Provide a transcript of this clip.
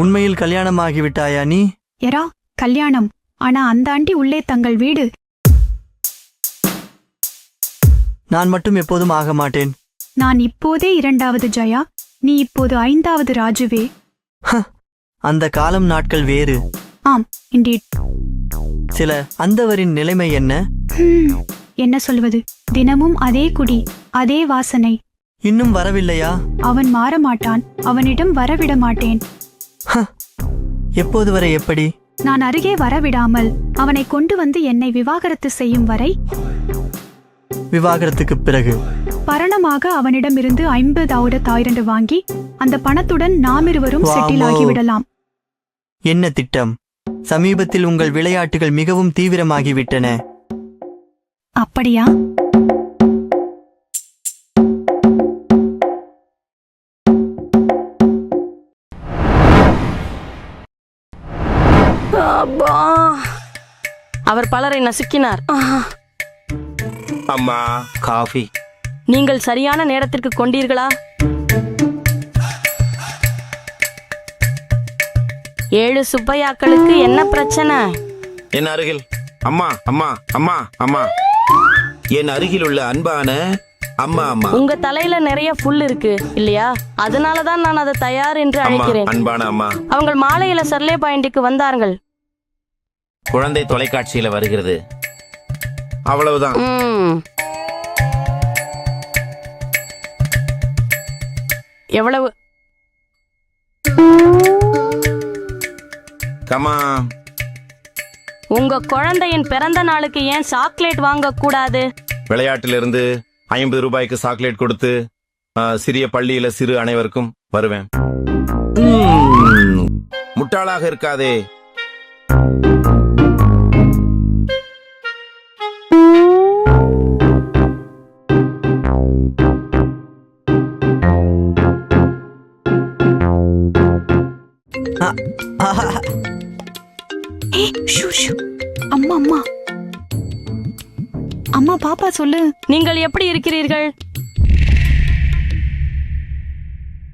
உண்மையில் கல்யாணம் ஆகிவிட்டாயா நீ? எரா கல்யாணம்? ஆனா அந்த ஆண்டி உள்ளே தங்கள் வீடு. நான் மட்டும் எப்போதும் ஆக மாட்டேன். நான் இப்போதே 2வது ஜயா, நீ இப்போது 5வது ராஜுவே. அந்த காலம் நாட்கள் வேறு. ஆம், இண்டீட். சில அந்தவரின் நிலைமை என்ன? என்ன சொல்வது? தினமும் அதே குடி, அதே வாசனை. இன்னும் வரவில்லையா? அவன் மாறமாட்டான். அவனிடம் வரவிட மாட்டேன். எப்போது வரை? எப்படி? நான் அருகே வரவிடாமல் அவனை கொண்டு வந்து என்னை விவாகரத்து செய்யும் வரை. விவாகரத்துக்கு பிறகு பரணமாக அவனிடமிருந்து 50,000 வாங்கி அந்த பணத்துடன் நாமிருவரும் செட்டில் ஆகிவிடலாம். என்ன திட்டம்? சமீபத்தில் உங்கள் விளையாட்டுகள் மிகவும் தீவிரமாகிவிட்டன. அப்படியா? அவர் பலரை நசுக்கினார். அம்மா, காஃபி. நீங்கள் சரியான நேரத்திற்கு கொண்டீர்களா? 7 சுப்பையாக்களுக்கு என்ன பிரச்சனை? என் அருகில் அம்மா அம்மா அம்மா அம்மா என் அருகில் உள்ள அன்பான அம்மா அம்மா. உங்க தலையில நிறைய புல் இருக்கு இல்லையா? அதனாலதான் நான் அதை தயார் என்று அழைக்கிறேன். அன்பான அம்மா. அவங்க மாலையில சர்லே பாயிண்டுக்கு வந்தார்கள். குழந்தை தொலைக்காட்சியில வருகிறது, அவ்வளவுதான். எவ்வளவு? கமா, உங்க குழந்தையின் பிறந்த நாளுக்கு ஏன் சாக்லேட் வாங்க கூடாது? விளையாட்டிலிருந்து 50 ரூபாய்க்கு சாக்லேட் கொடுத்து சிறிய பள்ளியில சிறு அனைவருக்கும் வருவேன். முட்டாளாக இருக்காதே. அம்மா அம்மா அம்மா, பாப்பா சொல்லு. நீங்கள் எப்படி இருக்கிறீர்கள்?